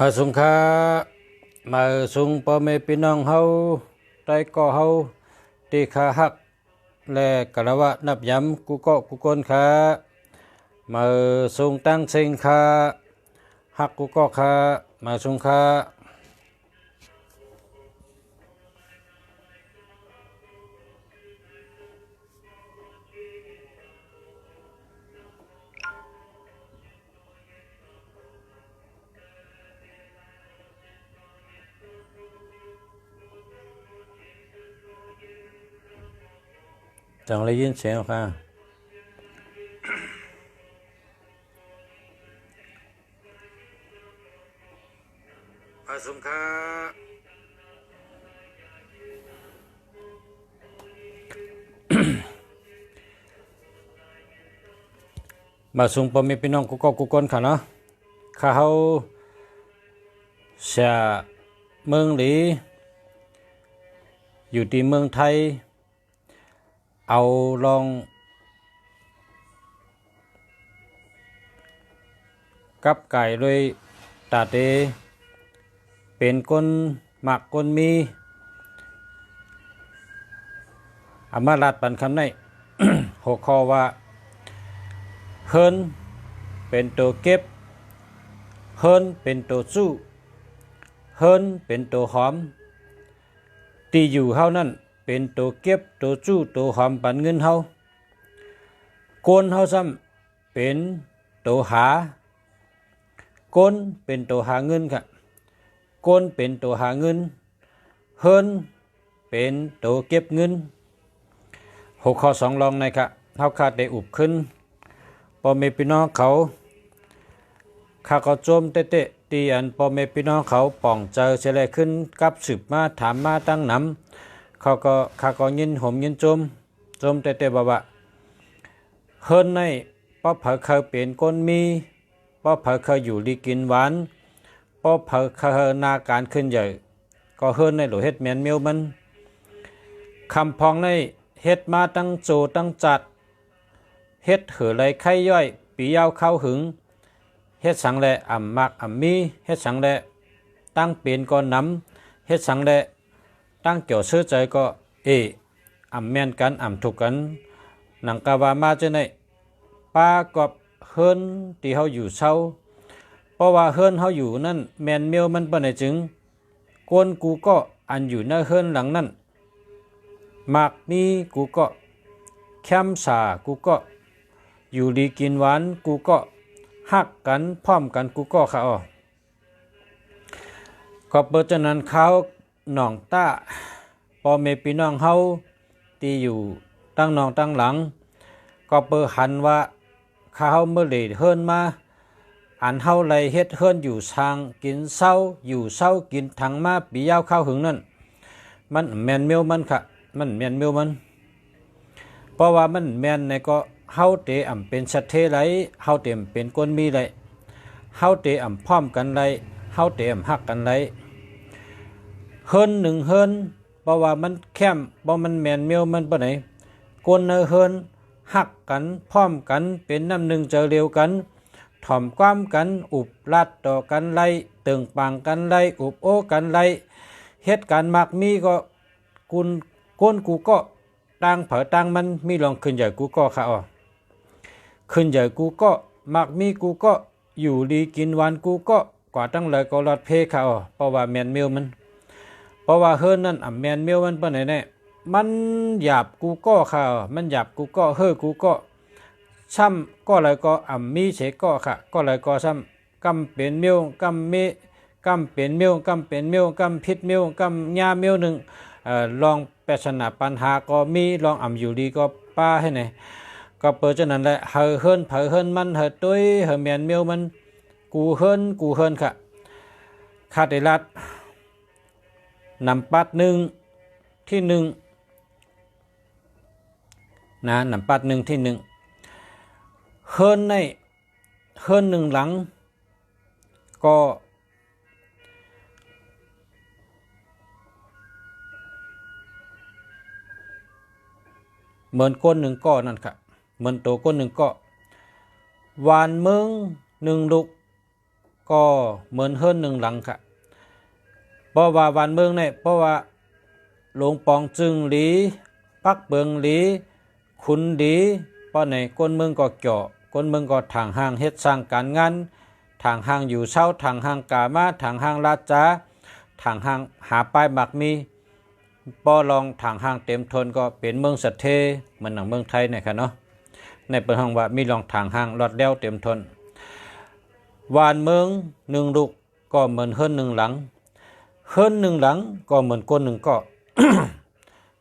มาสุงคามาสุงพ่อแม่พี่น้องเฮาใต้ก่อเฮาที่ขาหักและกะละวะนับย้ำกูเกาะกูกนขามาสุงตั้งเซิงขาหักกูเกาะขามาสุงคาจังได้ยินเสียงค่ะมาสุงคามาสุงพ่อแม่พี่น้องกูเกาะกูกนค่ะเนาะข้าเฮาเสียเมืองหลีอยู่ที่เมืองไทยเอาลองกับไก่เลยตาเตเป็นก้นหมักก้นมีอามาลัดปันคำใน หัวข้อว่าเฮิรนเป็นตัวเก็บเฮิรนเป็นตัวสู้เฮิรนเป็นตัวหอมที่อยู่เฮานั่นเป็นตัวเก็บตัวสู้ตัวหอมปันเงินเฮาโกนเฮาซ้ำเป็นตัวหาโกนเป็นตัวหาเงินค่ะโกนเป็นตัวหาเงินเฮิรนเป็นตัวเก็บเงินหัวข้อสองลองในค่ะเฮาขาดได้อุบขึ้นพ่อแม่พี่น้องเขาข้าก็โจมเตะตีอันพ่อแม่พี่น้องเขาป่องเจอเฉลยขึ้นกับสืบมาถามมาตั้งนำเขาก็ข้าก็ยินห่มยินโจมเตะว่าเฮิรนในป้อเผอเคยเปลี่ยนก้นมีป้อเผอเคยอยู่ดีกินหวานป้อเผอเคยนาการขึ้นใหญ่ก็เฮิรนในหลวเฮ็ดแมนเมียวมันคำพองในเฮ็ดมาตั้งโจตั้งจัดเฮ็ดเหือไรไข่ย่อยปียาวเข้าหึงเฮ็ดสังแลอ่ำมากอ่ำมีเฮ็ดสังแลตั้งเปลี่ยนก่อนน้ำเฮ็ดสังแลตั้งเกี่ยวซื้อใจก็อ่ำแม่นกันอ่ำถูกกันหนังกาวามาเจาในป้ากอบเฮิรนที่เฮาอยู่เศร้าเพราะว่าเฮิรนเฮาอยู่นั่นแมนเมียวมันบ่ได้จึงกวนกูก็อันอยู่ในเฮิรนหลังนั้นมากมีกูก็แคมสากูก็อยู่ดีกินหวานกูก็ฮักกันพร้อมกันกูก็ค่ะอ๋อก็เปิดฉะนั้นเขาหนองต้าพ่อแม่พี่น้องเฮาที่อยู่ตั้งนองตั้งหลังก็เปิดหันว่าเขาเมื่อเลยเฮิรนมาอันเฮาไรเฮ็ดเฮิรนอยู่ทางกินเศร้าอยู่เศร้ากินถังมาปียาวข้าวหึงนั่นมันแมนเมียวมันค่ะมันแมนเมียวมันเพราะว่ามันแมนในก็เฮาเตอ่ำเป็นสัตเทไรเฮาเต็มเป็นก้นมีไรเฮาเตอ่ำพร้อมกันไรเฮาเตอ่ำฮักกันไรเฮิรนหนึ่งเฮิรนเพราะว่ามันแคมเพราะมันแมนเมียวมันปะไหนก้นเฮิรนฮักกันพร้อมกันเป็นน้ำหนึ่งเจอเร็วกันถ่อมความกันอุบลัดต่อกันไรตึงปังกันไรอุบโอกันไรเฮ็ดการมักมีก็กุนก้นกูก็ตั้งเผอตั้งมันมีลองขึ้นใหญ่กูก็ค่ะอ๋อขึ้นใหญ่กูก็มักมีกูก็อยู่ดีกินวันกูก็กว่าตั้งเลยก็รอดเพค่ะอ๋อเพราะว่าแมนเมียวมันเพราะว่าเฮิรนนั่นแมนเมียวมันเปิ้นไหนแน่มันหยาบกูก็ค่ะมันหยาบกูก็เฮ้อกูก็ซ้ำก็เลยก็มีเฉก็ค่ะก็เลยก็ซ้ำกำเป็นเมียวกำเมกำเป็นเมียวกำเป็นเมียวกำพิษเมียวกำยาเมียวหนึ่งลองแปชนะปัญหาก็มีลองอยู่ดีก็ป้าให้ไหนก็เปิดฉะนั้นแหละเฮิรนเผอเฮิรนมันเฮตุ้ยเฮแมนเมียวมันกูเฮิรนค่ะคาเดลัดนำปัดหนึ่งที่หนึ่งนะนำปัดหนึ่งที่หนึ่งเฮิรนในเฮิรนหนึ่งหลังก็เหมือนก้นหนึ่งก้อนั่นค่ะเหมือนตัวก้นหนึ่งก้อวานเมืองหนึ่งลูก ก็เหมือนเฮิรนหนึ่งหลังค่ะเพราะว่าวันเมืองเนี่ยเพราะว่าหลวงปองจึงหลีปักเบิงหลีขุนดีเพราะในคนเมืองก็เจาะคนเมืองก็ทางห้างเฮ็ดสร้างการงานทางห้างอยู่เช้าทางห้างกามาทางห้างลาดจ้าทางห้างหาป้ายหมักมีปอลองทางห้างเต็มทนก็เป็นเมืองสัตเทเหมือนหนังเมืองไทยเนี่ยค่ะเนาะในเปิดห้องว่ามีลองทางห้างรอดแล้วเต็มทนวานเมืองหนึ่งลูกก็เหมือนเฮิรนหนึ่งหลังเฮิรนหนึ่งหลังก็เหมือนก้นหนึ่งก็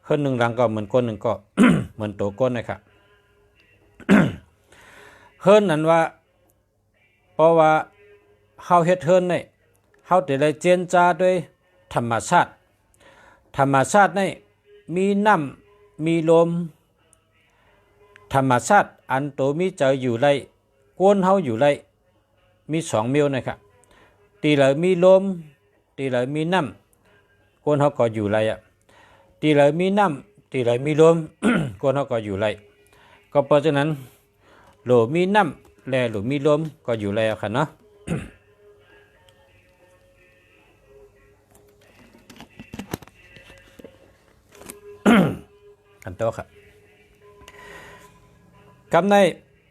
เฮิรนหนึ่งหลังก็เหมือนก้นหนึ่งก็ เหมือนตัวก้นนะครับ เฮิรนนั้นว่าเพราะว่าเฮาเฮ็ดเฮิรนนี่เฮาได้ได้เจนจาด้วยธรรมชาติธรรมชาตินี่มีน้ำมีลมธรรมชาติอันโตมีใจอยู่ไรกวนเฮาอยู่ไรมีสองเมียวนะครับตีเลยมีลมตีเลยมีน้ำกวนเฮาก็อยู่ไรอ่ะตีเลยมีน้ำตีเลยมีลม กวนเฮาก็อยู่ไรก็เพราะฉะนั้นโหลมีน้ำและโหลมีลมก็อยู่ไรค่ะเนาะ อันโตครับกำใน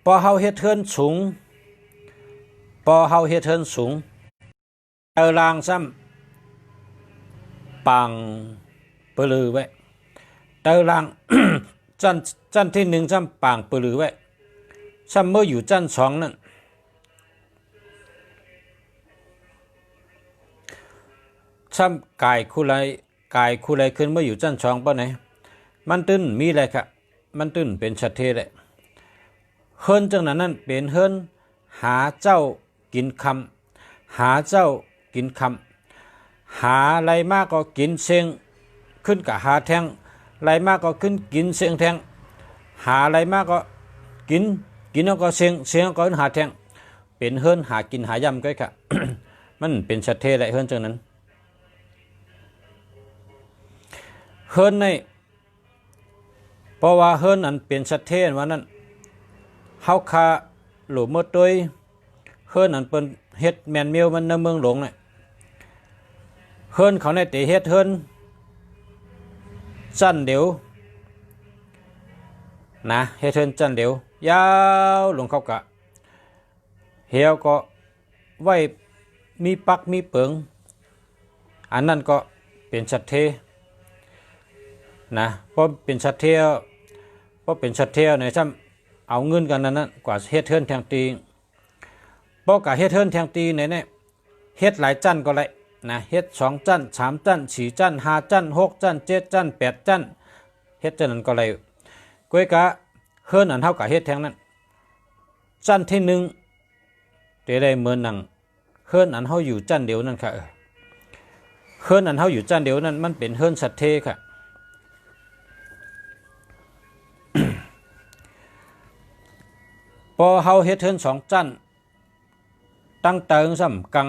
พอเฮาเฮ็ดเทินสูงพอเฮาเฮ็ดเทินสูงเตอรางซ้ำปังเปลือไว้เตอราง จันที่หนึ่งซ้ำปังเปลือไว้ซ้ำเมื่ออยู่จันสองนั่นซ้ำกายคู่ไรขึ้นเมื่ออยู่จันสองป่ะไหนมันตื้นมีอะไรครับมันตื้นเป็นชัดเทเลยเฮิรนจังนั้นนั่นเป็นเฮิรนหาเจ้ากินคำหาเจ้ากินคำหาอะไรมากก็กินเสียงขึ้นกับหาแทงอะไรมากก็ขึ้นกินเสียงแทงหาอะไรมากก็กินแล้วก็เสียงก็หาแทงเป็นเฮิรนหากินหายำก็ค่ะ มันเป็นชัดเทเลยเฮิรนจังนั้นเฮิรนในเพราะว่าเฮิรนอันเป็นชัดเทนว่านั้นเฮาคาหลุมมือตัวเฮิรนอันเป็นเฮ็ดแมนเมียวมันในเมืองหลวงเนี่ยเฮิรนเขาในเตะเฮ็ดเฮิรนจันเดียวนะเฮ็ดเฮิรนจันเดียวยาวลงเขากะเหี่ยวก็ไว้มีปักมีเปิงอันนั้นก็เป็นชัดเทนะเพราะเป็นชัดเทียวในซ้ำเอาเงินกันนั้นกว่าเฮ็ดเทินแทงตีเพราะกับเฮ็ดเทินแทงตีเนี่ยเฮ็ดหลายจันก็เลยนะเฮ็ด2จัน3จัน4จัน5จัน6จัน7จัน8จันเฮ็ดจันนั้นก็เลยก้อยกะเฮิรนอันเท่ากับเฮ็ดแทงนั้นจันที่1จะได้เหมือนหนังเฮิรนอันเฮาอยู่จันเดียวนั่นค่ะเฮิรนอันเฮาอยู่จันเดียวนั้นมันเป็นเฮิรนสัตเทค่ะพอเฮาเฮ็ดเทิน2จันตั้งเติงซ้ำกัง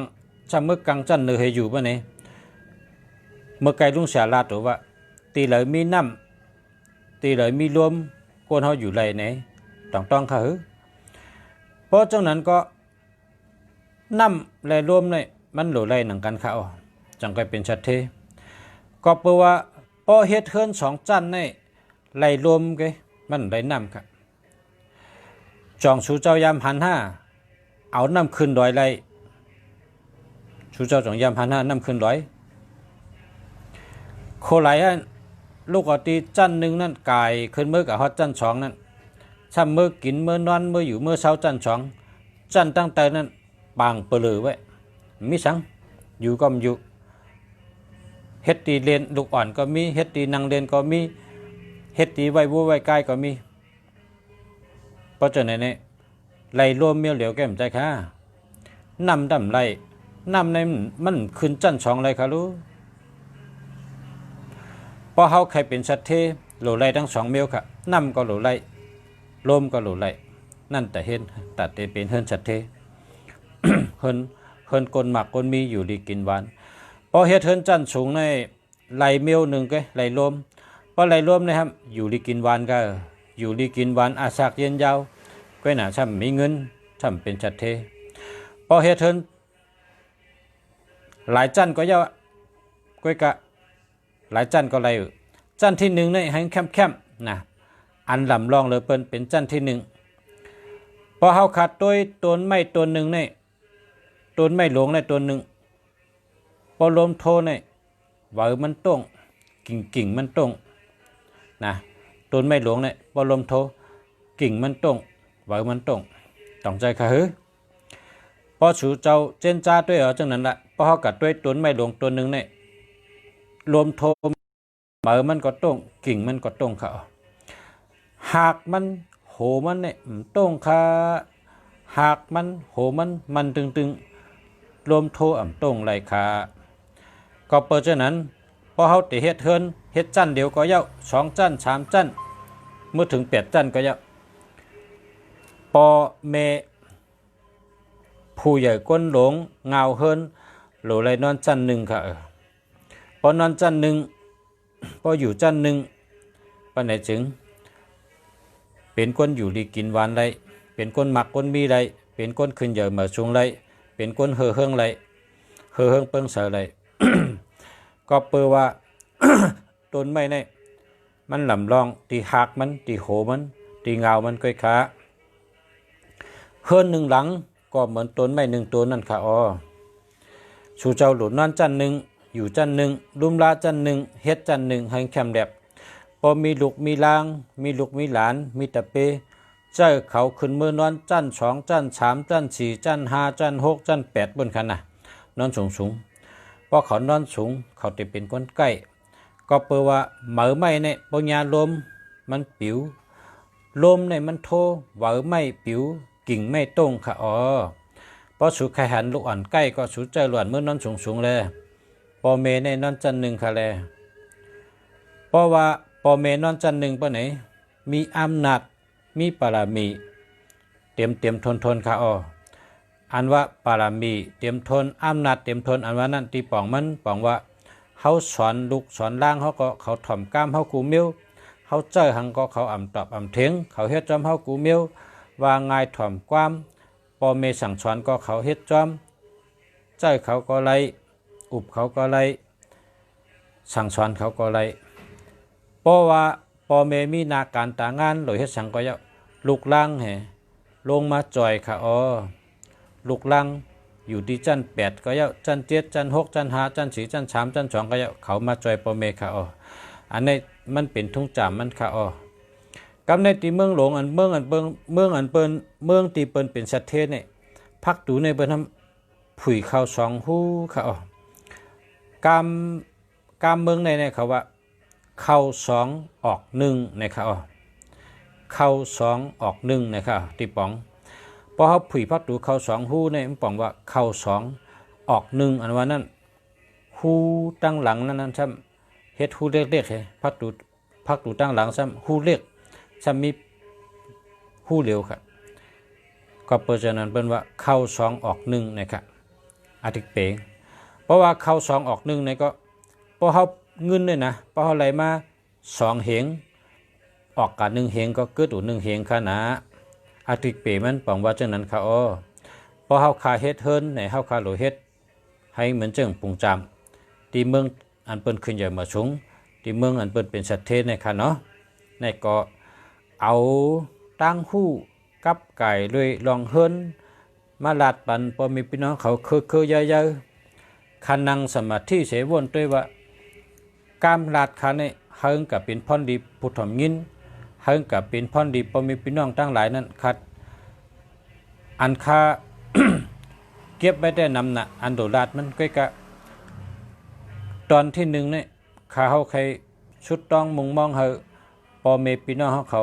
ซ้ำเมื่อกังจันเนอเฮอยู่บ่นี่เมื่อไกลลุงเสียลาตัวว่าตีเลยมีน้ำตีเลยมีลมกวนเฮาอยู่ไรไหนต้องค่ะเพราะจังนั้นก็น้ำและลมเนี่ยมันหลุไรหนังกันค่ะจังก็เป็นชัดเทก็เพราะว่าพอเฮ็ดเทิน2จันเนี่ยไหลลมไงมันไหลน้ำค่ะจองชูเจ้ายามหันห้าเอาน้ำขึ้นดอยไรชูเจ้าจองยามหันห้าน้ำขึ้นดอยโคไหลลูกอตีจันหนึ่งนั่นกายขึ้นเมื่อกับฮอดจันสองนั่นช้ำเมื่อกินเมื่อนอนเมื่ออยู่เมื่อเช้าจันสองจันตั้งแต่นั้นบางเปลือไว้มิสังอยู่ก็อยู่เฮ็ดตีเลนลูกอ่อนก็มีเฮ็ดตีนางเลนก็มีเฮ็ดตีไว้วัวไว้กายก็มีเพราะฉะนั้นเนี่ยไหลรวมเมียวเหลียวแก้มใจค่ะนำดำไหลนำในมันขึ้นจันสองเลยค่ะรู้พอเฮาใครเป็นสัตเทโหลไหลทั้งสองเมียวค่ะนำก็โหลไหลลมก็โหลไหลนั่นแต่เห็นตัดเป็นเฮิรนสัตเท เฮิรนกลหมักกลมีอยู่ดีกินหวานพอเฮ็ดเฮิรนจันสูงในไหลเมียวหนึ่งก็ไหลลมพอไหลลมนะครับอยู่ดีกินหวานก็อยู่ดีกินหวานอาสากเย็นยาวก้อยหนาช่ำมีเงินช่ำเป็นชัดเทพอเฮ็ดเทิน หลายจันก็เยอะก้อยกะหลายจันก็ไรจันที่หนึ่งเนี่ยให้แคมๆนะอันลำลองเลยเปิ้นเป็นจันที่หนึ่งพอเฮาขาดตัวต้นไม้ต้นหนึ่งเนี่ยต้นไม้หลวงในต้นหนึ่งพอลมโทเนี่ยไหวมันต้งกิ่งมันต้งนะต้นไม้หลวงเนี่ยพอลมโทกิ่งมันต้งไหวมันต้งต้องใจค่ะฮือพอสูเจ้าเจนจ้าด้วยจังนั้นละพอเฮากัดด้วยต้นไม้หลวงต้นหนึ่งเนี่ยลมโทมันก็ต้งกิ่งมันก็ต้งค่ะหากมันโหมันเนี่ยต้งค่ะหากมันโหมันตึงลมโทต้งไรค่ะก็เปิดฉะนั้นพอเฮาติเฮ็ดเฮินเฮ็ดจันเดียวก็เยา2จัน3จันเมื่อถึง8จันก็เยาปอเมผู้ใหญ่ก้นหลงเงาเฮินโหลไรนอนจันหนึ่งค่ะพอนอนจันหนึ่งพออยู่จันหนึ่งปานไหนจึงเป็นคนอยู่ดีกินหวานไรเป็นคนหมักคนมีไรเป็นคนขึ้นเหยื่อมาชุงไรเป็นคนเฮืองไรเฮืองเปิ้งเสือไร ก็เปิดว่า ต้นไม้นี่มันลำลองตีหักมันตีโหมันตีเงามันก้อยขาเฮือนหนึ่งหลังก็เหมือนต้นไม้หนึ่งต้นนั่นค่ะอ๋อสู่เจ้าหลุดนั่นจันหนึ่งอยู่จันหนึ่งลุมลาจันหนึ่งเฮ็ดจันหนึ่งให้แคมแดบพอมีลูกมีลางมีลูกมีหลานมีตะเปเจ้าเขาขึ้นมือนอนจัน2จัน3จัน4จัน5จัน6จัน8บนคันน่ะนอนสูงพอเขานอนสูงเขาจะเป็นคนใกล้ก็เปิดว่าเหมือไม่เนี่ยปัญญาลมมันปิวลมเนี่ยมันโทเหมือไม่ปิวกิ่งไม่ตรงค่ะอ๋อพอสูไข่หันลูกอ่อนใกล้ก็สูเจอหลวนเมื่อนอนสูงเลยปอเมเนี่ยนอนจันหนึ่งค่ะเลยเพราะว่าปอเมนอนจันหนึ่งปะไหนมีอำนาจมีปารามีเตรียมทนค่ะอ๋ออันว่าปารามีเตรียมทนอำนาจเตรียมทนอันว่านั่นตีป่องมันป่องว่าเขาสอนลูกสอนล่างเขาก็เขาถ่อมก้ามเขากูมิ้วเขาเจอหังก็เขาตอบเถียงเขาเฮ็ดจอมเขากูมิ้วว่าง่ายถ่อมความปอเมสั่งสอนก็เขาเฮ็ดจอมเจอเขาก็ไล่อุบเขาก็ไล่สั่งสอนเขาก็ไล่เพราะว่าปอเมมีนาการตางานโดยเฮ็ดสั่งก็ยะลูกล่างแห่ลงมาจ่อยค่ะอ๋อลูกล่างอยู่ที่จัน8ก็เยาจัน7จัน6จัน5จัน4จัน3จัน2ก็เยาเขามาจ่อยปอเมค่ะอ๋ออันนี้มันเป็นทุ่งจามมันค่ะอ๋อกำในตีเมืองหลวงอันเมืองอันเปิ้นเมืองอันเปิ้นเมืองตีเปิ้นเป็นสัตว์เทศเนี่ยพักดูในเปิ้นทำผุยข้าว2ฮู้ค่ะอ๋อกามเมืองในเขาว่าเข้า2ออก1นะครับอ๋อเข้า2ออก1นะครับตีป๋องพอเขาผุยพักดูเข้า2ฮู้เนี่ยมันป๋องว่าเข้า2ออก1อันว่านั้นฮู้ตั้งหลังนั้นซ้ำเฮ็ดฮู้เล็กๆให้พักดูตั้งหลังซ้ำฮู้เล็กซ้ำมีฮู้เร็วครับก็เปิดฉะนั้นเป็นว่าเข้า2ออก1นะครับอาทิตย์เปงเพราะว่าเข้า2ออก1เนี่ยก็พอเขาเงินเลยนะพอเขาไหลมา2เหงออกกัน1เหงก็เกิด1เหงค่ะนะอาทิตย์เปมันป๋องว่าจังนั้นค่ะอ๋อพอเฮาคาเฮ็ดเฮิรนในเฮาคาโหลเฮ็ดให้เหมือนจังปุงจำที่เมืองอันเปิ้นขึ้นใหญ่มาสูงที่เมืองอันเปิ้นเป็นสัตว์เทศในค่ะเนาะในก็เอาตั้งหู้กับไก่เลยลองเฮิรนมาลาดปันพอมีพี่น้องเขาคือเยอะๆคันนั่งสมาธิเสวนด้วยว่ากามลาดคันนี่เฮิงกับเป็นพรดีผู้ถ่อมยินเฮิงกับเป็นพรดีพอมีพี่น้องตั้งหลายนั้นคัดอันค่า เก็บไว้ได้นำน่ะอันโดลาดมันก็กะตอนที่1เนี่ยข้าเฮาใครชุดต้องมุงมองเฮาพอมีพี่น้องเขา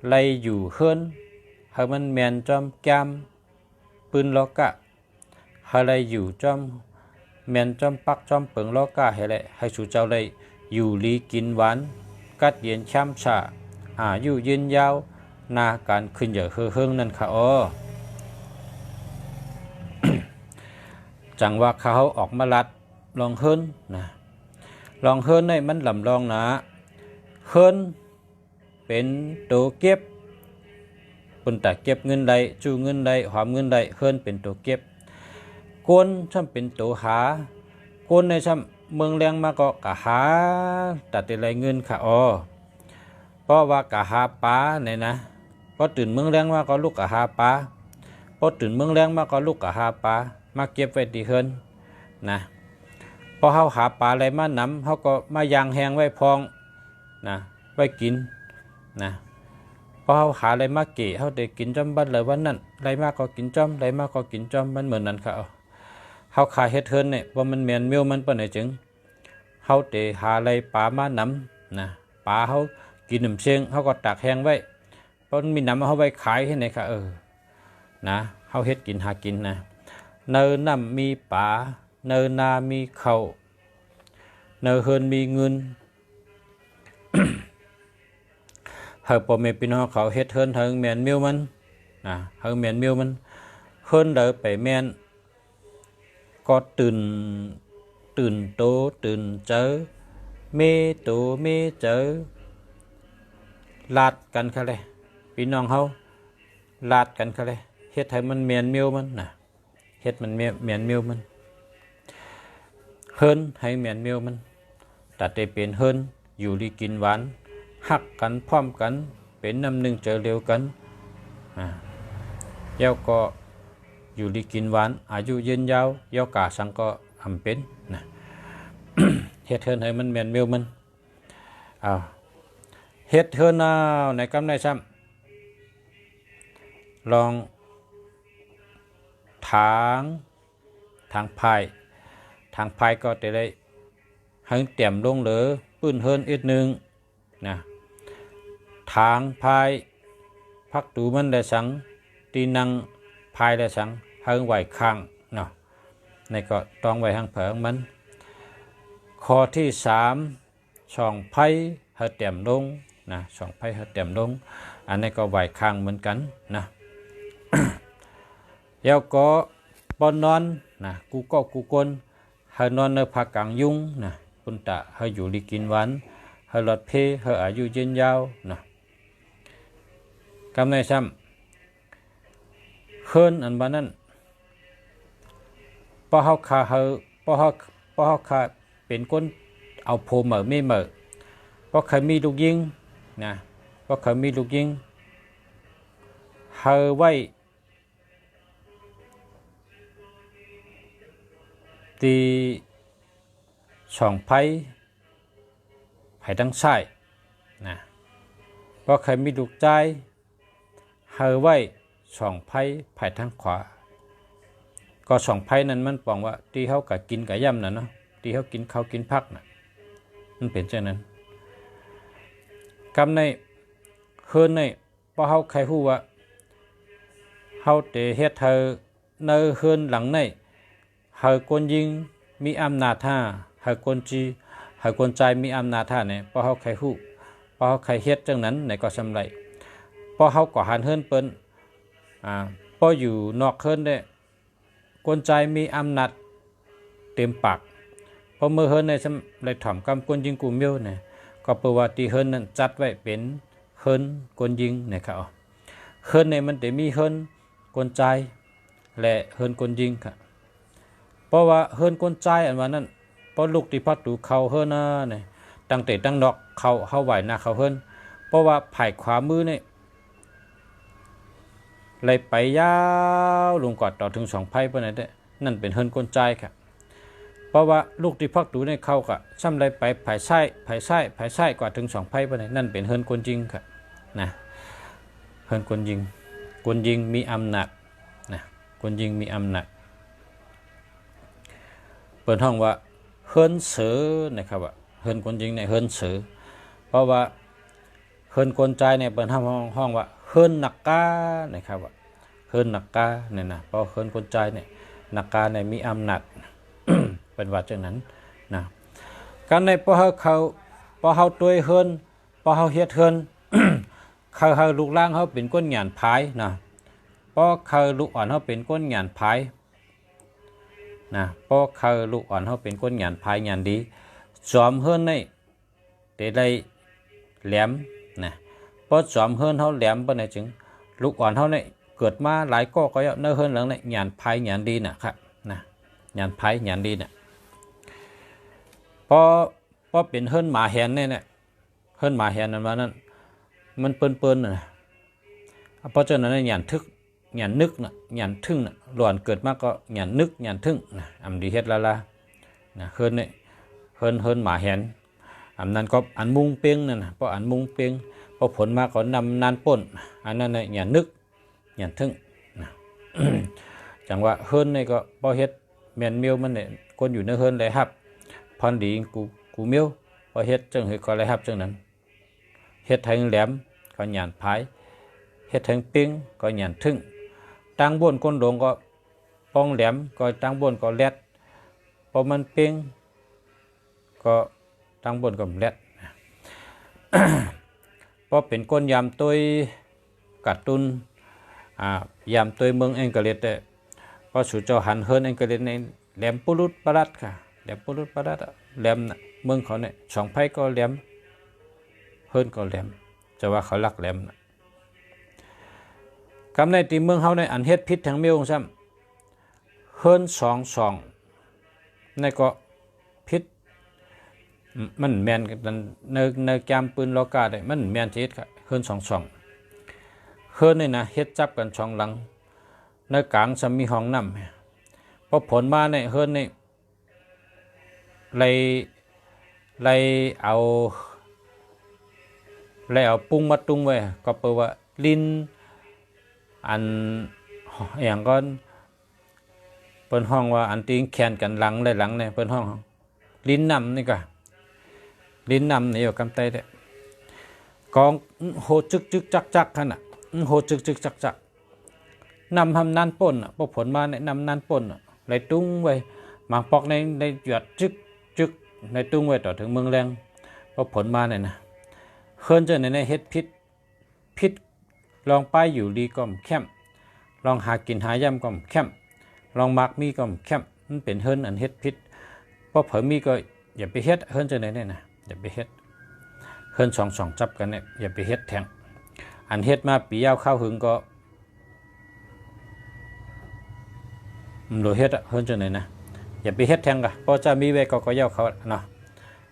ไล่อยู่เฮิรนเฮามันแม่นจอมแก้มปืนล้อกะเฮาไล่อยู่จอมแม่นจอมปักจอมเปิงล้อกะให้แหละให้สู่เจ้าได้อยู่ลีกินหวานกัดเย็นช้ำชาอายุยืนยาวนาการขึ้นเหยื่อเฮืองนั่นค่ะอ๋อ จังว่าเขาออกมาลัดลองเฮิรนนะลองเฮิรนในมันลำลองนะเฮิรนเป็นตัวเก็บปุ่นแต่เก็บเงินใดจูเงินใดหอมเงินใดเฮิรนเป็นตัวเก็บก้นช่ำเป็นตัวหา คนในซ้ำเมืองแรงมาก็กะหาตัดแต่ไรเงินค่ะเพราะว่ากะหาปลาเนี่ยนะพอตื่นเมืองแรงมาก็ลูกกะหาปลาพอตื่นเมืองแรงมาก็ลูกกะหาปลามาเก็บไว้ที่เฮือนนะพอเขาหาปลาอะไรมานำเขาก็มายางแหงไว้พองนะไว้กินนะพอเขาหาอะไรมาเกะเขาได้กินจอมบัดเลยวันนั้นอะไรมากก็กินจอมอะไรมากก็กินจอมมันเหมือนนั้นค่ะเขาขายเฮ็ดเทินเนี่ยว่ามันเมียนมิวมันเป็นไหนจึงเขาเตะหาอะไรปลามานำนะปลาเขากินน้ำเชียงเขาก็ตากแห้งไว้เพราะมีน้ำเขาไว้ขายให้ไหนค่ะนะเขาเฮ็ดกินหากินนะเนินน้ำมีปลาเนินนามีเขาเนินเฮินมีเงิน เฮาพ่อแม่พี่น้องเขาเฮ็ดเฮินเฮิงแม่นมิวมันนะเฮิงแม่นมิวมันเฮินเด้อไปแม่นก็ตื่นโตตื่นเจอเมโตเมเจอลาดกันค่ะเลยพี่น้องเฮาลาดกันค่ะเลยเฮ็ดให้มันแม่นมิวมันนะเฮ็ดมันแม่นมิวมันเฮินให้แม่นมิวมันตัดได้เป็นเฮินอยู่ดีกินหวานหักกันพร้อมกันเป็นน้ำหนึ่งเจอเร็วกันเย้าก็อยู่ดีกินหวานอายุยืนยาวเย้ากาสังก็อำเป็นนะ เฮ็ดเฮินให้มันแม่นมิวมันเฮ็ดเฮินเอาในกำในซ้ำลองทางพายก็จะได้ให้เต็มลงเหลือปื้นเฮินอีกนึงนะทางพายพักตูมันได้สังตีนังพายได้สังเฮิงไหวข้างเนาะในก็ต้องไหวทางเผิงมันข้อที่3ช่องไพ่ให้เต็มลงนะช่องไพ่ให้เต็มลงอันนี้ก็ไหวข้างเหมือนกันนะ แล้วก็ปอนอนนะกูกนให้นอนในภาคกลางยุงนะคุณตาให้อยู่ดีกินหวานให้หลอดเพให้อายุยืนยาวนะกำในซ้ำเฮินอันบ้านนั้นพอเขาเป็นคนเอาโพเหม่อไม่เหม่อเพราะเคยมีลูกยิงนะเพราะเคยมีลูกยิงเฮาไว้ตีช่องไผ่ทั้งซ้ายนะเพราะเคยมีลูกใจเฮาไว้ช่องไผ่ทั้งขวาก็ช่องไผ่นั้นมันปองว่าที่เขากะกินกะย่ำน่ะเนาะที่เขากินข้าวกินพักน่ะมันเป็นเช่นนั้นกำในเฮินในพอเขาใครฮู้ว่าเขาเตเฮ็ดเธอในเฮินหลังในเฮาคนยิงมีอำนาจท่าเฮาคนใจมีอำนาจท่าเนี่ยพอเขาใครฮู้พอเขาใครเฮ็ดจังนั้นในก็สำไรพอเขาก่อหันเฮินเปิ้นพออยู่นอกเฮินได้คนใจมีอำนาจเต็มปากพอเมื่อเฮินในสำไรถ่อมกำคนยิงกูเมียวเนี่ยก็เปิดว่าที่เฮินนั้นจัดไว้เป็นเฮินคนยิงนะครับเฮินในมันจะมีเฮินคนใจและเฮินคนยิงค่ะเพราะว่าเฮินคนใจอันว่านั้นเพราะลูกที่พัดดูเขาเฮินนะเนี่ยตั้งแต่ตั้งดอกเขาไหวหน้าเขาเฮินเพราะว่าไผ่ขวามือเนี่ยเลยไปยาวลงกอดต่อถึง2ไผ่ปานนั้นนั่นเป็นเฮินคนใจค่ะเพราะว่าลูกที่พักดูในเขาก็ซ้ำเลยไปไผ่ไส้กว่าถึง2ไผ่ปานนั้นนั่นเป็นเฮินคนจริงค่ะนะเฮินคนยิงมีอำนาจนะคนยิงมีอำนาจเปิดห้องว่าเฮินเสือนะครับว่าเฮินคนยิงในเฮินเสือเพราะว่าเฮินคนใจเนี่ยเปิดห้องว่าเฮินนักกานะครับว่าเฮินนักกาเนี่ยนะเพราะเฮินคนใจเนี่ยนักกาเนี่ยมีอำนาจ เป็นว่าจังนั้นนะการในพอเขาตัวเฮินพอเขาเฮ็ดเฮิน เขาลูกล่างเขาเป็นก้นหยานพายนะพอเขาลูกอ่อนเขาเป็นก้นหยานพายนะพอเขาลูกอ่อนเขาเป็นก้นหยานพายหยานดีจอมเฮินในแต่ได้แหลมนะพอจอมเฮินเขาแหลมปานไหนจึงลูกอ่อนเขาเนี่ยเกิดมาหลายก็เนื้อเฮินหลังเนี่ยหยานพายหยานดีนะครับนะหยานพายหยานดีเนี่ย พอเป็นเฮิรนหมาแหนเนี่ยเฮิรนหมาแหนนั่นว่านั้นมันเปิ้นๆน่ะเพราะฉะนั้นหยันทึกหยันนึกน่ะหยันทึ่งน่ะหลวนเกิดมาก็หยันนึกหยันทึ่งนะอำดีเฮ็ดละนะเฮิรนเนี่ยเฮิรนหมาแหนอันนั้นก็อันมุงเป้งนั่นน่ะเพราะอันมุงเป้งพอผลมาก็นำนานป่นอันนั้นน่ะหยันนึกหยันทึ่งนะ จังว่าเฮิรนนี่ก็บ่เฮ็ดแม่นเมียวมันเนี่ยคนอยู่ในเฮิรนได้รับพรดีกูเมียวบ่เฮ็ดจังเฮ็ดก็ได้รับจังนั้นเฮ็ดให้แหลมก็หยันพายเฮ็ดให้ปิ้งก็หยันทึ่งตั้งบนก้นดงก็ป้องแหลมก็ตั้งบนก็แลดพอมันปิ้งก็ตั้งบนก็แลด พอเป็นก้นยามตัวยกัดตุนยามตัวยเมืองเองก็เลยแต่พอสู่เจ้าหันเฮิรนเองก็เลยในแหลมปุรุษปรัดค่ะแหลมปุรุษปรัดแหลมน่ะเมืองเขาเนี่ยสองไผก็แหลมเฮิรนก็แหลมจะว่าเขาลักแหลมน่ะกำในตีเมืองเฮาในอันเฮ็ดพิษทางเมียวซ้ำเฮิรน2ในก็พิษมันแม่นกันในจามปืนลอกาได้มันแม่นสิค่ะเฮิรน2เฮิรนนี่นะเฮ็ดจับกัน2หลังในกลางซ้ำมีห้องน้ำพอผลมาในเฮิรนนี่เอาปุ้งมาตุ้งไว้ก็เปิดว่าลิ้นอันอย่างก็เปิ้นห้องว่าอันตีงแขนกันหลังเลยหลังเนี่ยเปิ้นห้องลิ้นนำนี่ก็ลิ้นนำนี่อยู่กำไตเด้กองโหจึกจักขนาดโหจึกจักนำทำนันป่นพอผลมาเนี่ยนำนันป่นเลยตุ้งไว้มาปอกในหยดจึกในตุ้งไว้ต่อถึงเมืองแรงพอผลมาเนี่ยนะเฮิรนจะในเฮ็ดพิษลองไปอยู่ดีก็แคมลองหากินหาย่ำก็แคมลองมักมีก็แคมมันเป็นเฮิรนอันเฮ็ดพิษพอเผยมีก็อย่าไปเฮ็ดเฮิรนจะในเนี่ยนะอย่าไปเฮ็ดเฮิรน2จับกันเนี่ยอย่าไปเฮ็ดแทงอันเฮ็ดมาปียาวข้าวหึงก็โดยเฮ็ดเฮิรนจะไหนนะอย่าไปเฮ็ดแทงกะพอจะมีไว้ก็ยาวเขาเนาะ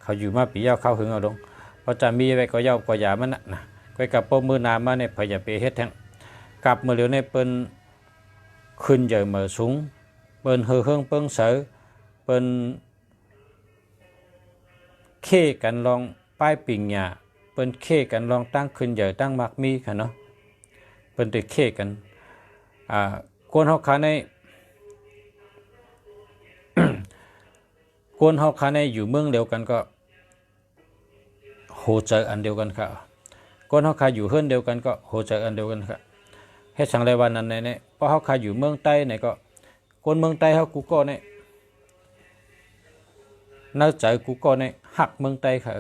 เขาอยู่มาปียาวข้าวหึงเอาดงพอจะมีไว้ก็ยาวก็อย่ามันนะก็กับปมือนามาเนี่ยพยอย่าไปเฮ็ดแทงกับมือเหลียวในเปิ้นขึ้นใหญ่มือสูงเปิ้นเฮืองเปิ้งเสือเปิ้นเคกันลองป้ายปิ่งหญ้าเปิ้นเคกันลองตั้งขึ้นใหญ่ตั้งมักมีค่ะเนาะเปิ้นได้เคกันกวนเฮาคาใน กวนเฮาคาในอยู่เมืองเดียวกันก็โหเจออันเดียวกันค่ะกวนเฮาคาอยู่เฮือนเดียวกันก็โหเจออันเดียวกันค่ะเฮ็ดสังไรวันนั้นเนี่ยเพราะเฮาคาอยู่เมืองใต้เนี่ยก็คนเมืองใต้เฮากูก็เนี่ยน่าใจกูก็เนี่ยหักเมืองใต้ค่ะ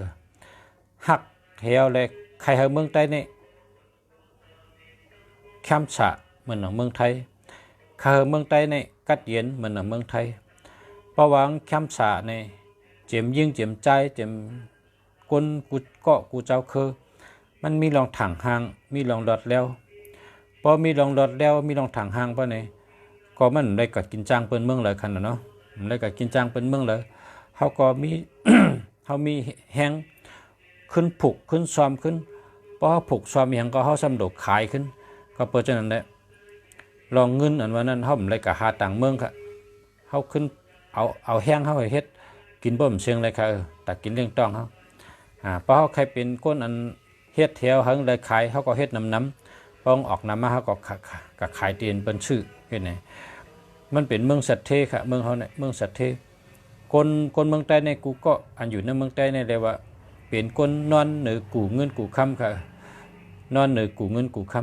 หักเหี่ยวเลยใครเฮาเมืองใต้เนี่ยแคมฉะเหมือนเมืองไทยใครเฮาเมืองใต้เนี่ยกัดเย็นเหมือนเมืองไทยเพราะว่าแคมฉะเนี่ยเจียมยิงเจียมใจเจียมคนกูก็กูเจ้าคือมันมีรองถังหางมีรองรถแล้วพอมีรองรถแล้วมีรองถังหางเพราะไหนก็มันได้กัดกินจ้างเปิ้นเมืองเลยคันเนาะได้กัดกินจ้างเปิ้นเมืองเลยเฮาก็มี เฮามีแห้งขึ้นผูกขึ้นซ้อมขึ้นพอเฮาผูกซ้อมแห้งก็เฮาซ้ำดอกขายขึ้นก็เปิดจังนั้นแหละลองเงินอันว่านั้นเฮาบ่ได้ก็หาต่างเมืองค่ะเฮาขึ้นเอาแห้งเฮาให้เฮ็ดกินบ่มเชียงเลยค่ะตักกินเรื่องต้องเฮาเพราะเฮาใครเป็นคนอันเฮ็ดแถวเฮาเลยขายเฮาก็เฮ็ดน้ำป้องออกน้ำมาเฮาก็ขายเตียนเป็นชื่อเฮ็ดไหนมันเป็นเมืองสัตเทค่ะเมืองเฮาเนี่ยเมืองสัตเทคนเมืองใต้ในกูก็อันอยู่ในเมืองใต้ในเลยว่าเป็นคนนอนเหนือกูเงินกูค้ำค่ะนอนเหนือกูเงินกูค้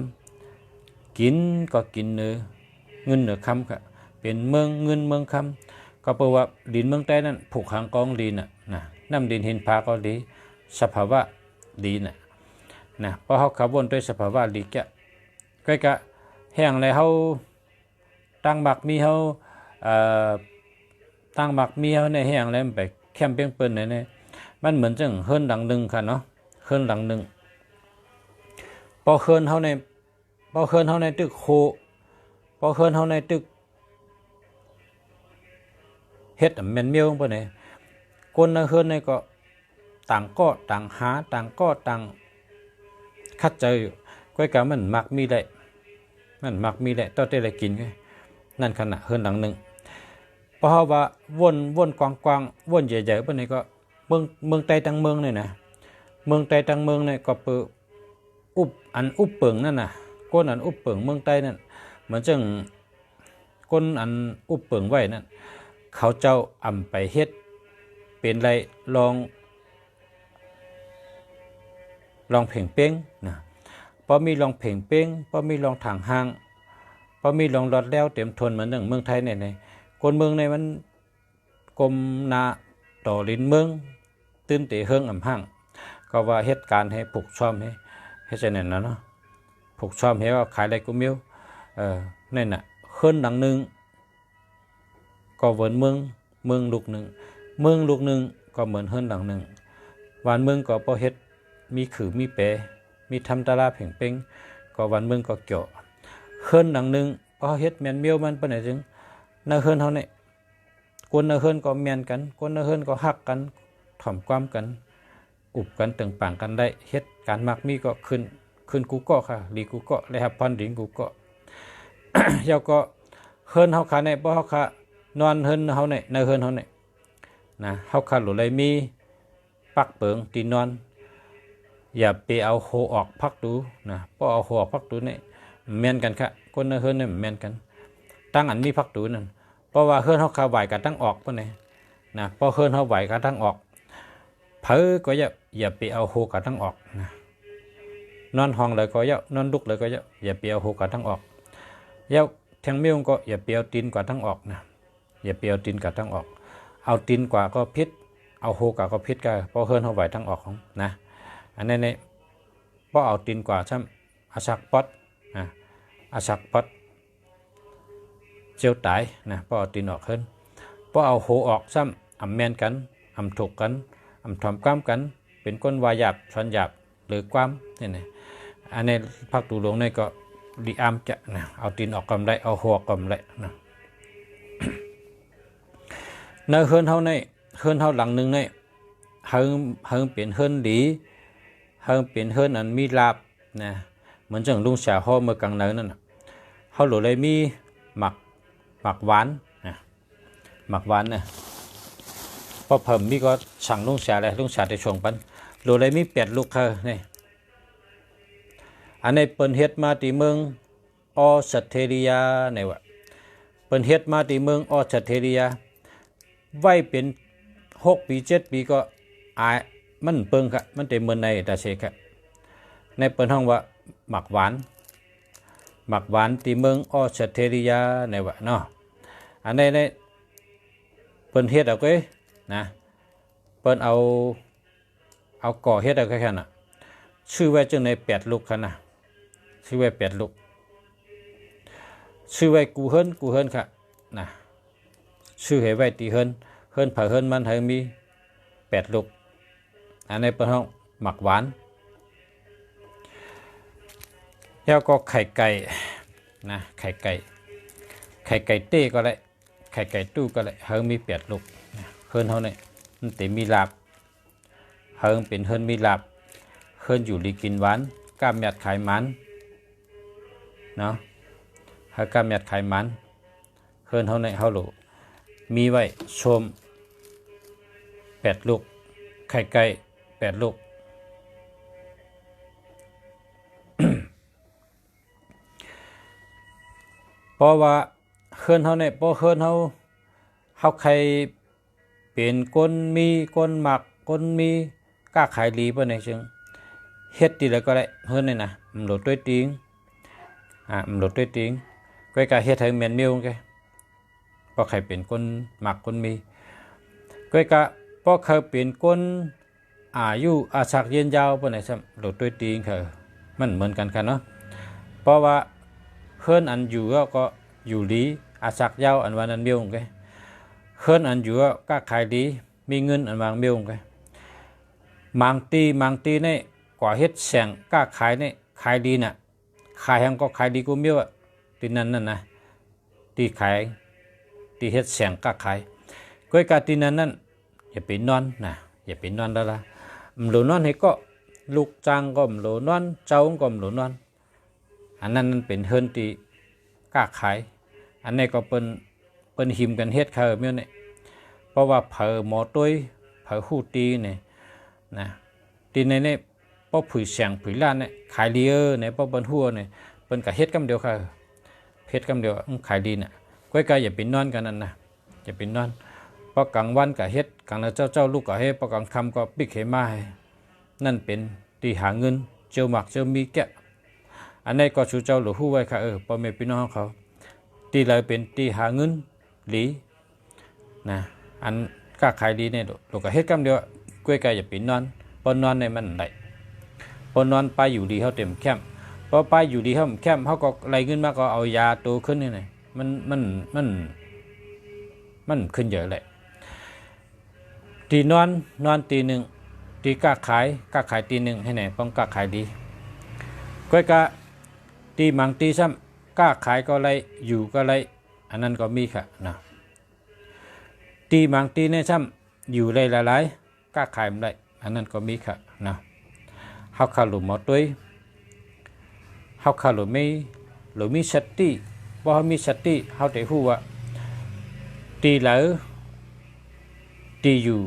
ำกินก็กินเหนือเงินเหนือค้ำค่ะเป็นเมืองเงินเมืองค้ำก็เพราะว่าดินเมืองใต้นั้นผูกหางกองดินนะน้ำดินเห็นพาก็ดีสภาวะดีนะเพราะเขาขับวนด้วยสภาวะดีแก่ก็กะแห้งเลยเขาตั้งหมักมีเขาตั้งหมักมีเขาในแห้งเลยไปแคมเปี้ยงเปิ้นเนี่ยมันเหมือนจังเฮิรนหลังหนึ่งค่ะเนาะเฮิรนหลังหนึ่งพอเฮิรนเขาในตึกโคพอเฮิรนเขาในตึกเฮ็ดแม่นเมียวปะเนี่ย คนในเฮือนนี่ก็ต่างก็ต่างหาต่างก็ต่างคัดเจออยู่ก้อยกะมันมักมีได้มันมักมีได้ต่อแต่ได้กินไงนั่นขณะเฮือนหลังหนึ่งเพราะว่าวนกว้างๆวนใหญ่ๆปานนี้ก็เมืองใต้ทั้งเมืองนี่นะเมืองใต้ทั้งเมืองนี่ก็เปิดอุบเปิงนั่นน่ะก้นอันอุบเปิงเมืองใต้นั่นเหมือนจังก้นอันอุบเปิงไว้นั่นเขาเจ้าอำไปเฮ็ดเป็นไรลองเพ่งเป้งนะพอมีลองเพ่งเป้งพอมีลองถังห้างพอมีลองรอดแล้วเต็มทนเหมือนหนึ่งเมืองไทยในคนเมืองในมันกลมนาต่อลิ้นเมืองตื่นเตะเฮิงอ่ำห้างก็ว่าเหตุการณ์ให้ผูกช่อมให้เจนนั่นเนาะผูกช่อมให้ว่าขายอะไรกูมิ้วนั่นน่ะขึ้นหลังหนึ่งก็เหมือนเมืองลูกหนึ่งก็เหมือนเฮิรนหลังหนึ่งวันเมืองก็พอเฮ็ดมีขือมีเปมีทำตลาดเพ่งเป้งก็วันเมืองก็เกี่ยวเฮิรนหลังหนึ่งพอเฮ็ดแมนเมียวมันเป็นไหนจึงในเฮิรนเฮาเนี่ยคนในเฮิรนก็แมนกันคนในเฮิรนก็ฮักกันถ่อมความกันอุบกันตึงป่างกันได้เฮ็ดการมักมีก็ขึ้นกูก็ค่ะลีกูก็เลยครับพันดิงกูก็ เจ้าก็เฮิรนเฮาขาในบ่เฮาขานอนเฮิรนเฮาเนี่ยในเฮิรนเฮาเนี่ยนะเฮาขาหลุเลยมีปักเปิงตีนอนอย่าไปเอาโหออกพักดูนะพอเอาโหออกพักดูเนี่ยแม่นกันค่ะคนในเฮิรนเนี่ยแม่นกันตั้งอันมีพักดูนั่นเพราะว่าเฮิรนเฮาขาไหวกันตั้งออกปะเนี่ยนะพอเฮิรนเฮาไหวกันตั้งออกเผลอก็อย่าไปเอาโหกันตั้งออกนะนอนห้องเลยก็นอนลุกเลยก็อย่าไปเอาโหกันตั้งออกแทงเมียวก็อย่าเปียวตีนกว่าทั้งออกนะอย่าเปียวตีนกว่าทั้งออกเอาตีนกว่าก็พิษเอาโหกว่าก็พิษก็เพราะเฮิรนเฮาไหวทั้งออกของนะอันนี้เนี่ยเพราะเอาตีนกว่าช่ำอาชักป๊อดอาชักป๊อดเจียวตายนะเพราะเอาตีนออกเฮิรนเพราะเอาโหออกซ้ำอำแมนกันอำถูกกันอำถอมความกันเป็นก้นวายหยาบช้อนหยาบหรือความนี่นะอันนี้พักตูหลวงนี่ก็ดีอามจะนะเอาตีนออกกำไรเอาหัวกำไรนะในเฮิรนเฮาในเฮิรนเฮาหลังหนึ่งในเฮิงเป็นเฮิรนดีเฮิงเป็นเฮิรนอันมีลาบนะเหมือนจังลุงเสียห่อเมื่อกลางเนินนั่นนะเฮาหลุเลยมีหมักหวานนะหมักหวานนะพอเพิ่มมีก็สั่งลุงเสียเลยลุงเสียได้ชงปันหลุเลยมี8 ลูกนี่อันในเปิ้นเฮ็ดมาที่เมืองออสเตรเลียในวะเปิ้นเฮ็ดมาที่เมืองออสเตรเลียไว้เป็น6 ปี 7 ปีก็อายมันเปิงค่ะมันเต็มเมืองในตาเชค่ะในเปิ้นห้องว่าหมักหวานที่เมืองออสเตรเลียในวะเนาะอันในเปิ้นเฮ็ดเอาไว้นะเปิ้นเอาก่อเฮ็ดเอาแค่น่ะชื่อไว้จังใน8 ลูกค่ะนะชื่อไว้8 ลูกชื่อไว้กูเฮิรนค่ะนะชื่อให้ไว้ตีเฮิรนผ่าเฮิรนมันให้มี8 ลูกอันนี้เป็นห้องหมักหวานแล้วก็ไข่ไก่นะไข่ไก่เต้ก็ได้ไข่ไก่ตู้ก็ได้เฮิรนมี8 ลูกเฮิรนเฮาเนี่ยมันเต็มมีลาบเฮิรนเป็นเฮิรนมีลาบเฮิรนอยู่ดีกินหวานกล้ามหยัดขายมันเนาะหากล้ามหยัดขายมันเฮิรนเฮาในเฮาโหลมีไว้ชม8 ลูกไข่ไก่8 ลูก เพราะว่าเฮิรนเฮาเนี่ยเพราะเฮิรนเฮาใครเป็นคนมีคนหมักคนมีกล้าขายดีป่ะเนี่ยจึงเฮ็ดดีแล้วก็ได้เฮิรนนี่นะมันโหลดด้วยติงมันโหลดด้วยติงก็กะเฮ็ดให้แม่นเมียวแกเพราะใครเป็นคนหมักคนมีก็กะเพราะเขาเป็นคนอายุอาศักยืนยาวป่ะเนี่ยซ้ำโหลดด้วยติงค่ะมันเหมือนกันค่ะเนาะเพราะว่าเฮิรนอันอยู่ก็อยู่ดีอาศักยาวอันวันอันเมียวแกเฮิรนอันอยู่ก็ขายดีมีเงินอันวางเมียวแกบางตีเนี่ยกว่าเฮ็ดแสงกล้าขายเนี่ยขายดีน่ะขายหังก็ขายดีกูเมียวตีนั่นนะตีขายตีเฮ็ดแสงกล้าขายก้อยกาตีนั่น อย่าไปนอนนะอย่าไปนอนแล้วละหลูนอนให้ก็ลูกจ้างก็หลูนอนเจ้าก็หลูนอนอันนั้นเป็นเฮิรนที่กล้าขายอันนี้ก็เป็นหิมกันเฮ็ดเขาเมื่อนี่เพราะว่าเผอหมอตุ้ยเผอหู้ตีเนี่ยนะตีในนี่พอผือเสียงผือล้านเนี่ยขายดีเนี่ยพอบนหัวเนี่ยเป็นกับเฮ็ดกำเดียวค่ะเฮ็ดกำเดียวขายดีน่ะก้อยกายอย่าไปนอนกันนั่นนะอย่าไปนอนพอกลางวันกับเฮ็ดกลางเจ้าลูกกับเฮ็ดพอกลางค่ำก็ปิกเหมาให้นั่นเป็นตีหาเงินเจียวหมักเจียวมีแกะอันนี้ก็ชูเจ้าหรือหู้ไว้ค่ะพ่อแม่พี่น้องเขาตีเลยเป็นตีหาเงินหลีนะอันกล้าขายดีเนี่ยลูกกับเฮ็ดกำเดียวก้อยกายอย่าไปนอนพอนอนในมันไหลพอนอนไปอยู่ดีเขาเต็มแคมพอไปอยู่ดีเขาแคมเขาก็ไล่เงินมาก็เอายาตัวขึ้นนี่ไงมันขึ้นเยอะเลยตีนอนตีหนึ่งตีกล้าขายตีหนึ่งให้ไหนป้องกล้าขายดีก้อยกะตีมังตีซ้ำกล้าขายก็ไรอยู่ก็ไรอันนั้นก็มีค่ะนะตีมังตีในซ้ำอยู่ไรหลายๆกล้าขายมันไรอันนั้นก็มีค่ะนะเฮาขาหลุมหมอตุ้ยเฮาขาหลุมมีสติบ่มีสติเฮาได้ฮู้ว่าตีเหลอตีอยู่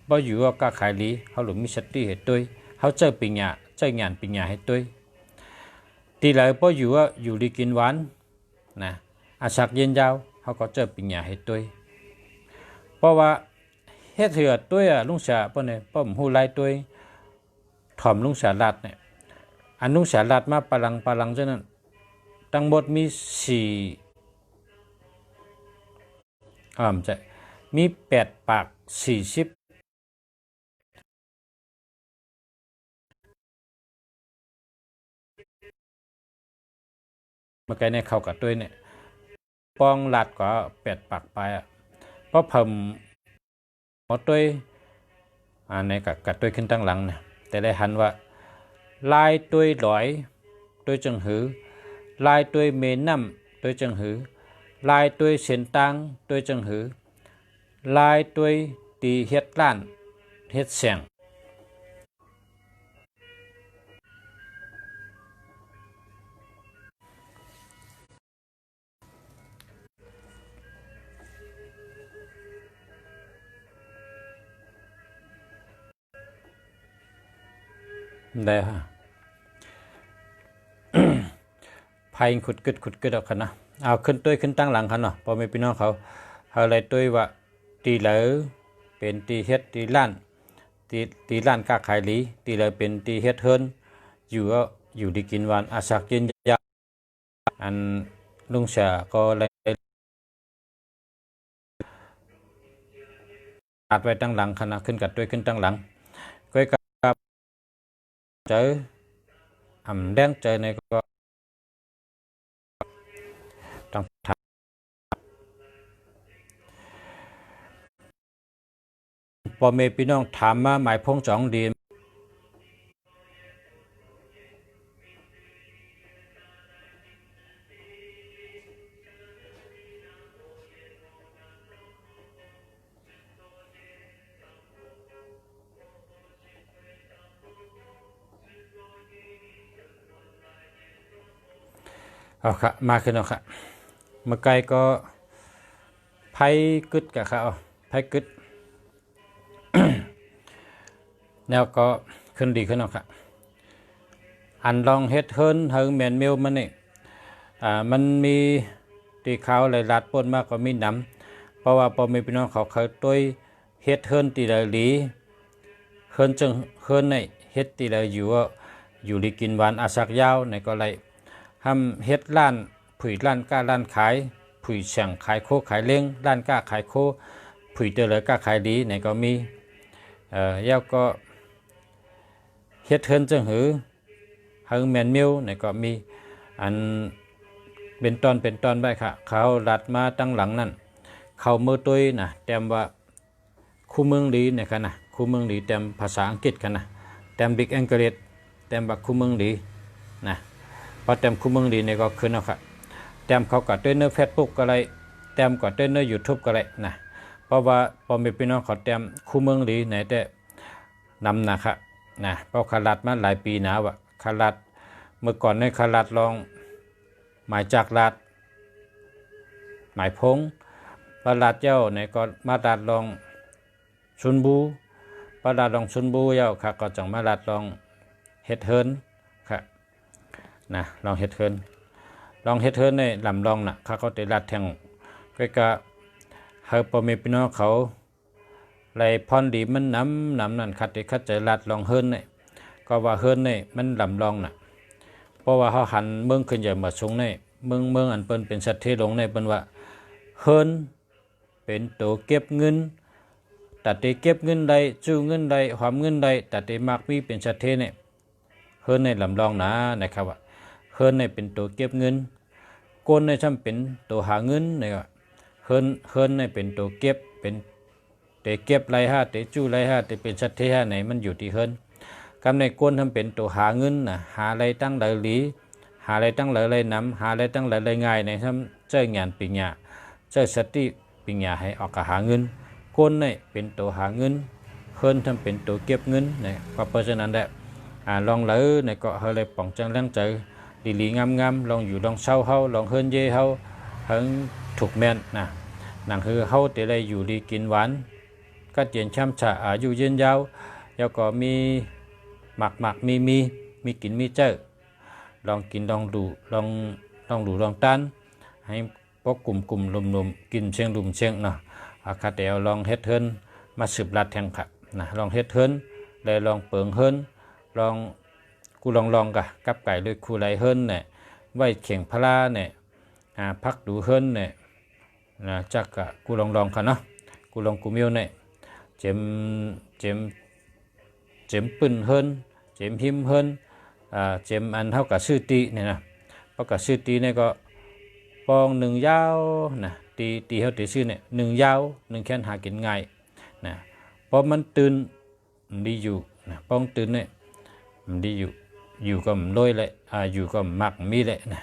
บ่อยู่ก็กล้าขายลีเฮาหลุมมีสติให้ตุ้ยเฮาเจอปัญญาให้ตุ้ยตีเหลอบ่อยู่ว่าอยู่ดีกินหวานนะอาศักเย็นยาวเฮาก็เจอปัญญาให้ตุ้ยเพราะว่าเฮ็ดเถื่อตุ้ยลุงเสียป้อเนี่ยป้อมฮู้หลายตุ้ยถ่อมลุงเสียลัดเนี่ยอันลุงเสียลัดมาปลังเจ้านั้นทั้งหมดมีมี8 ปาก 40เมื่อกี้เนี่ยเข้ากับตุ้ยเนี่ยปองลัดก็8 ปากไปเพราะผมหมอตุ้ยในกับตุ้ยขึ้นตั้งหลังเนี่ยแต่ได้หันว่าลายตุ้ยหลอยตุ้ยจังหือลายตุ้ยเมน้ำตุ้ยจังหือลายตุ้ยเส้นตังตุ้ยจังหือลายตุ้ยตีเฮ็ดล้านเฮ็ดเสียงได้ฮะ ไพ่ขุดกึดเอาคันนะเอาขึ้นตุ้ยขึ้นตั้งหลังคันเนาะพอมีพี่น้องเขาอะไรตุ้ยว่าตีเหลอเป็นตีเฮ็ดตีล้านตีล้านกล้าขายลีตีเหลอเป็นตีเฮ็ดเฮิรนอยู่ดีกินหวานอาศักเย็นยาอันลุงเสียก็เลยอัดไว้ตั้งหลังคันนะขึ้นกับตุ้ยขึ้นตั้งหลังก้อยกับเจอแดงเจอในก็ต้องทำพอเมพี่น้องถามมาหมายพงจ่องดีเอาค่ะมาขึ้นเอาค่ะเมื่อไกลก็ไพ่กึดกับเขาไพ่กึด แล้วก็ขึ้นดีขึ้นเอาค่ะอันลองเฮ็ดเฮิรนแมนมิลมันนี่มันมีตีเขาหลายลัดปนมากก็มีน้ำเพราะว่าพอมีพี่น้องเขาเคยต้วยเฮ็ดเฮิรนตีหลีเฮิรนจึงเฮิรนในเฮ็ดตีหลีอยู่ดีกินหวานอาศักยาวในก็เลยทำเฮ็ดล้านผุยล้านก้าล้านขายผุยเฉียงขายโคขายเล้งล้านก้าขายโคผุยเตลก้าขายดีในก็มีแล้วก็เฮ็ดเฮิรนจึงแมนมิลในก็มีอันเป็นตอนไปค่ะเขาลัดมาตั้งหลังนั่นเขามือตุ้ยนะแต้มว่าคู่เมืองดีเนี่ยค่ะนะคู่เมืองดีแต้มภาษาอังกฤษค่ะนะแต้มบิ๊กอังกฤษแต้มบักคู่เมืองดีนะพอแต้มคู่เมืองดีเนี่ยก็ขึ้นเอาค่ะแต้มเขาก็ด้วยเนื้อเฟซบุ๊กก็เลยแต้มก็ด้วยเนื้อยูทูบก็เลยนะ เพราะว่าพอมีพี่น้องเขาเตรียมคู่เมืองหลีไหนแต่นำนะครับนะเพราะคารัดมาหลายปีนะวะคารัดเมื่อก่อนในคารัดลองหมายจากรัดหมายพงประหลาดเจ้าในก็มาดัดลองชุนบูประหลาดลองชุนบูเจ้าค่ะก็จังมาดัดลองเฮ็ดเฮินค่ะนะลองเฮ็ดเฮินลองเฮ็ดเฮินในลำลองน่ะเขาก็ได้รัดแทงก็เฮาพ่อแม่พี่น้องเขาไล่พรดีมันน้ำนั่นคัดที่คัดใจรัดลองเฮินเนี่ยก็ว่าเฮินเนี่ยมันลำลองน่ะเพราะว่าเขาหันเมืองขึ้นใหญ่มาสูงเนี่ยเมืองอันเปิ้นเป็นสัตว์เทลงเนี่ยเปิ้นว่าเฮินเป็นตัวเก็บเงินแต่ที่เก็บเงินได้จู้เงินได้หอมเงินได้แต่ที่มักมีเป็นสัตว์เทเนี่ยเฮินในลำลองนะนะครับว่าเฮินเนี่ยเป็นตัวเก็บเงินโกนเนี่ยช่ำเป็นตัวหาเงินเนี่ยเฮินเนี่ยเป็นตัวเก็บเป็นแต่เก็บไรห้าแต่จู้ไรห้าแต่เป็นสัตว์เทห้าไหนมันอยู่ที่เฮินกำในโกนทำเป็นตัวหาเงินนะหาอะไรตั้งหลายหลีหาอะไรตั้งหลายน้ำหาอะไรตั้งหลายง่ายในทำเจ้างานปิญญาเจ้าสติปิญญาให้ออกกหาเงินคนเนี่ยเป็นตัวหาเงินเฮินทำเป็นตัวเก็บเงินเนี่ยก็เพราะฉะนั้นแหละลองเลยเนี่ยก็เฮาเลยป่องจังแรงใจดีๆงามๆลองอยู่ลองเศร้าเฮาลองเฮินเย่เฮาเฮิงถูกแม่นนะนั่นคือเฮาแต่ได้อยู่ดีกินหวานก็เจียนช่ำฉะอายุยืนยาวแล้วก็มีหมักมีกินมีเจ้อลองกินลองดูลองดูลองต้านให้พวกกลุ่มลุมกินเชียงลุมเชียงเนาะคาเตียวลองเฮ็ดเฮินมาสืบรัดแทงค่ะนะลองเฮ็ดเฮินเลยลองเปิงเฮินลองกูลองกะกับไก่เลยคูไรเฮินเนี่ยไว้เข่งพลาเนี่ยพักดูเฮินเนี่ยนะจักกะกูลองค่ะเนาะกูลองกูมิวเนี่ยเจ็มปืนเฮินเจ็มหิมเฮินเจ็มอันเท่ากับชื่อตีเนี่ยนะเพราะกับชื่อตีเนี่ยก็ปองหนึ่งยาวนะตีเขาตีชื่อเนี่ยหนึ่งยาวหนึ่งแขนหากินง่ายนะเพราะมันตื่นดีอยู่นะปองตื่นเนี่ยดีอยู่ก็มันลอยเลยอยู่ก็มักมีเลยนะ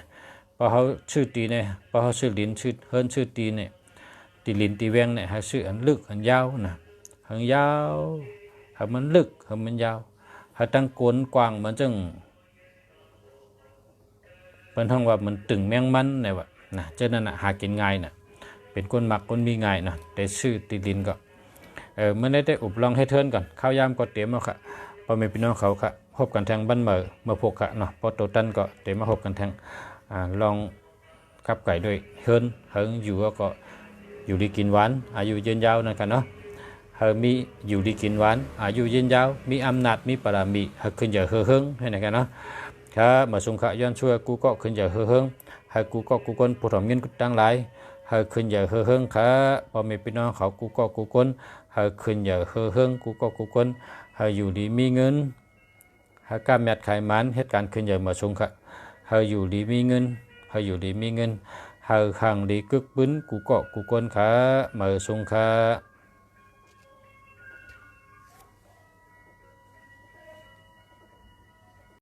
เพราะเขาชื่อตีเนี่ยเพราะเขาชื่อลิ้นชื่อเฮินชื่อตีเนี่ยตีลิ้นตีแวงเนี่ยเขาชื่ออันลึกอันยาวนะอันยาวเขามันลึกเขามันยาวเขาตั้งโกนกว้างมันจึงเป็นทั้งว่ามันตึงแมงมันเนี่ยวะนะเจ้านั่นหากินง่ายนะเป็นคนมักคนมีง่ายนะแต่ชื่อตีลิ้นก็เมื่อได้อุบลองให้เทินก่อนข้าวยามก็เตรียมแล้วค่ะพอมีพี่น้องเขาค่ะพบกันแทงบ้านเมื่อพกค่ะเนาะพอโตตันก็เตรียมมาพบกันแทงลองขับไก่ด้วยเฮิงอยู่ก็อยู่ดีกินหวานอายุยืนยาวนะครับเนาะมีอยู่ดีกินหวานอายุยืนยาวมีอำนาจมีปรามีขึ้นอย่าเฮิงให้นะครับเนาะถ้ามาสงฆ์ย้อนช่วยกูก็ขึ้นอย่าเฮิงให้กูก็กูคนผู้ถมเงินกูตั้งหลายให้ขึ้นอย่าเฮิงค่ะพอมีพี่น้องเขากูก็กูคนให้ขึ้นอย่าเฮิงกูก็กูคนให้อยู่ดีมีเงินให้การแมดไขมันเหตุการณ์ขึ้นอย่ามาสงฆ์ให้อยู่ดีมีเงินให้อยู่ดีมีเงินให้ขังดีกึกบึ้นกูก็กูคนค่ะมาสงฆ์